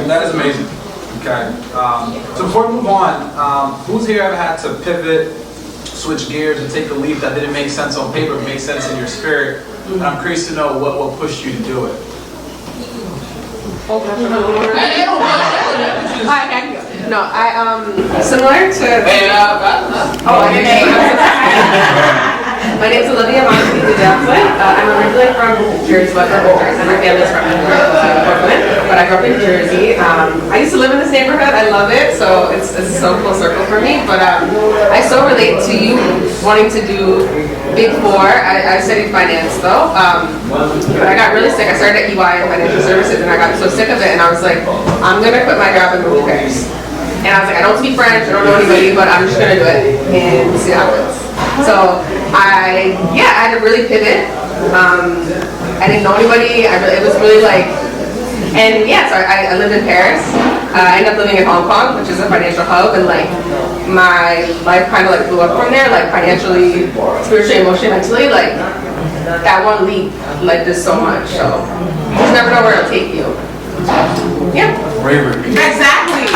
That is amazing. Okay. So before we move on, who's here ever had to pivot, switch gears, and take a leap that didn't make sense on paper, but made sense in your spirit? And I'm curious to know what pushed you to do it. No, similar to. My name's Olivia. I'm originally from Jersey, but my family's from Brooklyn, but I grew up in Jersey. I used to live in this neighborhood. I love it, so it's so full circle for me. But I so relate to you wanting to do Big Four. I studied finance though, but I got really sick. I started at EY in financial services, and I got so sick of it, and I was like, I'm gonna quit my job and move to Paris. And I was like, I don't speak French, I don't know anybody, but I'm just gonna do it and see what happens. So I had to really pivot. I didn't know anybody. It was really like, and yeah, so I lived in Paris. I ended up living in Hong Kong, which is a financial hub, and like my life kind of like blew up from there, like financially, spiritually, emotionally, mentally. Like that one leap like did so much. So you just never know where it'll take you. Yeah. Bravery. Exactly.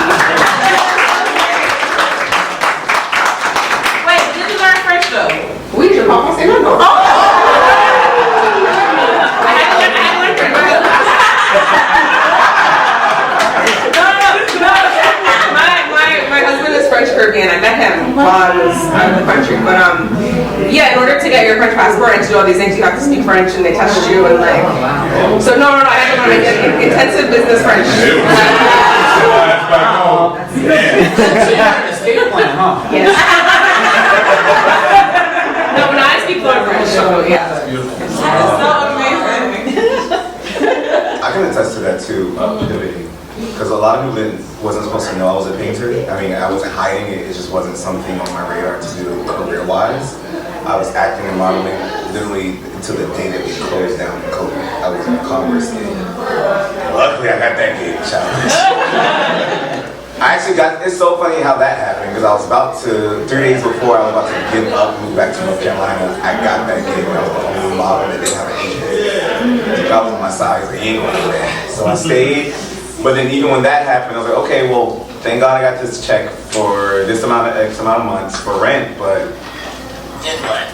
Wait, did you learn French though? We should almost say no. I had to learn French. My husband is French Caribbean. I met him while I was out of the country. But yeah, in order to get your French passport and to do all these things, you have to speak French, and they test you and like. So no, I had to learn intensive business French. Escape plan, huh? Yes. No, but I speak fluent French, so yeah. That's so amazing. I can attest to that too, pivoting. Because a lot of people wasn't supposed to know I was a painter. I mean, I wasn't hiding it. It just wasn't something on my radar to do career-wise. I was acting and modeling literally until the day that we closed down in COVID. I was in Congress gig. Luckily, I got that gig, child. I actually it's so funny how that happened, because I was about to, 3 days before I was about to give up and move back to North Carolina, I got that gig. I was the only model that didn't have an agent. I was on my side, so he ain't going to do that. So I stayed, but then even when that happened, I was like, okay, well, thank God I got this check for this amount of X amount of months for rent, but then what?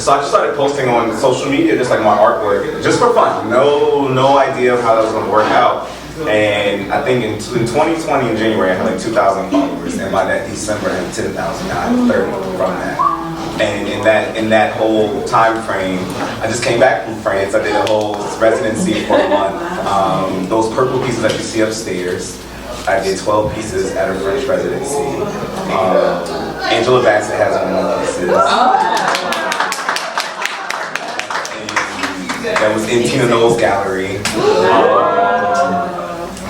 So I just started posting on social media, just like my artwork, just for fun. No idea of how that was going to work out. And I think in 2020 in January I had like 2,000 followers, and by that December I had 10,000. I had 30 from that. And in that whole time frame, I just came back from France. I did a whole residency for a month. Those purple pieces that you see upstairs, I did 12 pieces at a French residency. Angela Bassett has one of the pieces. That was in Tina Knowles' gallery.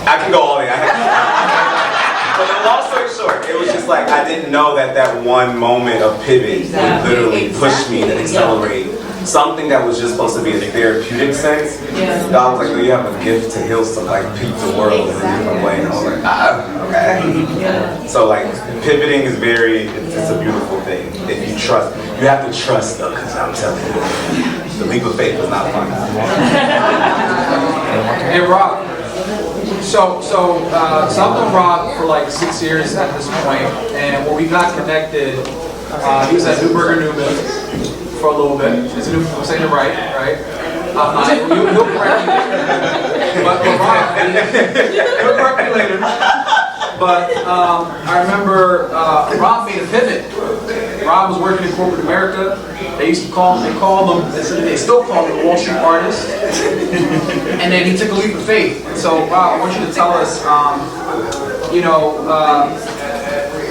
I can go all in. But the long story short, it was just like I didn't know that one moment of pivot would literally push me to accelerate something that was just supposed to be a therapeutic sense. God was like, well, you have a gift to heal some, like, peep the world in a different way. And I was like, okay. So like pivoting is it's a beautiful thing. If you trust, you have to trust though, because I'm telling you, the leap of faith was not fun. Hey, Rob. So I've known Rob for like 6 years at this point, and when we got connected, he was at Newburger Newman for a little bit. I'm saying it right? You'll correct me. But Rob, you'll correct me later. But I remember Rob made a pivot. Rob was working in corporate America. They still call them the Wall Street artist. And then he took a leap of faith. And so Rob, I want you to tell us,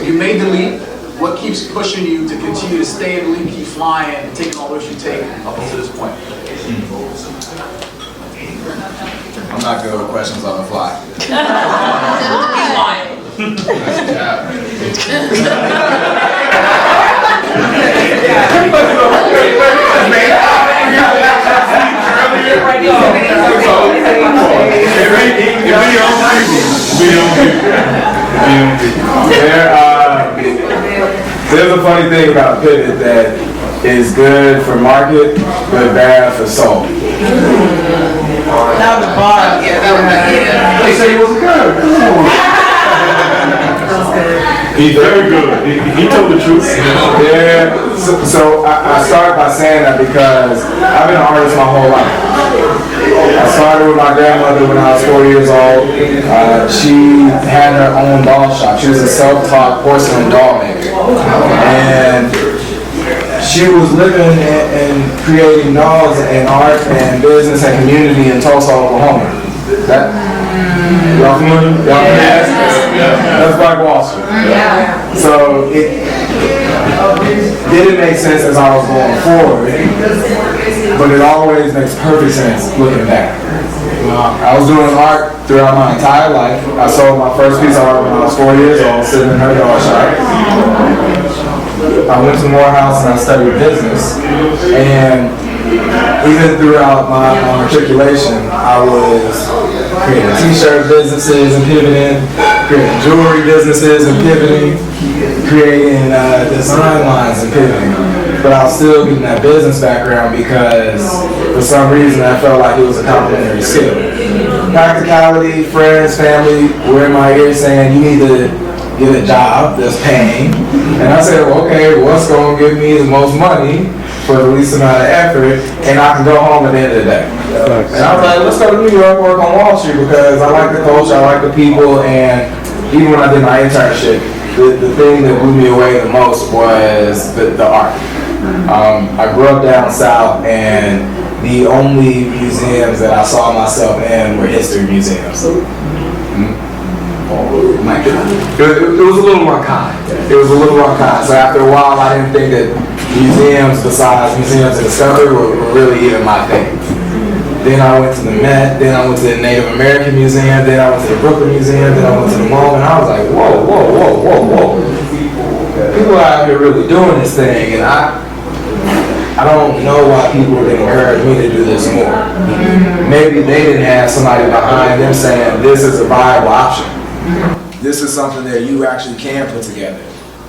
you made the leap. What keeps pushing you to continue to stay in the leap, keep flying, and taking all the risks you take up until this point? I'm not good with questions on the fly. He's lying. There's a funny thing about pivot that is good for market, but bad for soul. That was the bar. say he wasn't good. Come on. He's very good. He told the truth. Yeah. So I started by saying that because I've been an artist my whole life. I started with my grandmother when I was 4 years old. She had her own doll shop. She was a self-taught porcelain doll maker. And she was living and creating dolls and art and business and community in Tulsa, Oklahoma. Y'all familiar? Y'all familiar? That's Black Wall Street. Yeah. So it didn't make sense as I was going forward, but it always makes perfect sense looking back. I was doing art throughout my entire life. I sold my first piece of art when I was 4 years old, sitting in her doll shop. I went to Morehouse and I studied business, and even throughout my matriculation, I was creating t-shirt businesses and pivoting, creating jewelry businesses and pivoting, creating design lines and pivoting. But I was still getting that business background because for some reason I felt like it was a complementary skill. Practicality, friends, family were in my ear saying, you need to get a job that's paying. And I said, well, okay, what's going to give me the most money for the least amount of effort, and I can go home at the end of the day. And I was like, let's go to New York, work on Wall Street, because I like the culture, I like the people, and even when I did my internship, the thing that blew me away the most was the art. I grew up down south, and the only museums that I saw myself in were history museums. It was a little unkind. It was a little unkind. So after a while, I didn't think that museums, besides museums of discovery, were really even my thing. Then I went to the Met, then I went to the Native American Museum, then I went to the Brooklyn Museum, then I went to the MoMA, and I was like, whoa, whoa, whoa, whoa, whoa. People are out here really doing this thing, and I don't know why people didn't encourage me to do this more. Maybe they didn't have somebody behind them saying, this is a viable option. This is something that you actually can put together.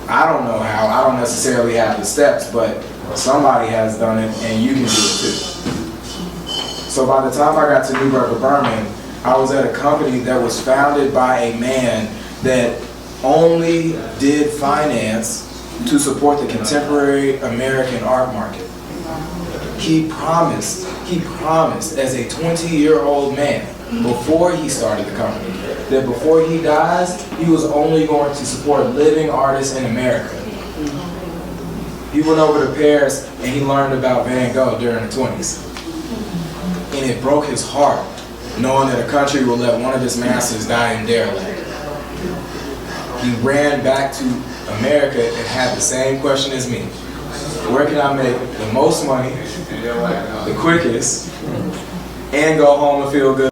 I don't know how, I don't necessarily have the steps, but somebody has done it and you can do it too. So by the time I got to Newburgh, Berman, I was at a company that was founded by a man that only did finance to support the contemporary American art market. He promised as a 20-year-old man before he started the company that before he dies, he was only going to support living artists in America. He went over to Paris and he learned about Van Gogh during the 20s. And it broke his heart knowing that a country will let one of its masters die in derelict. He ran back to America and had the same question as me. Where can I make the most money, the quickest, and go home and feel good?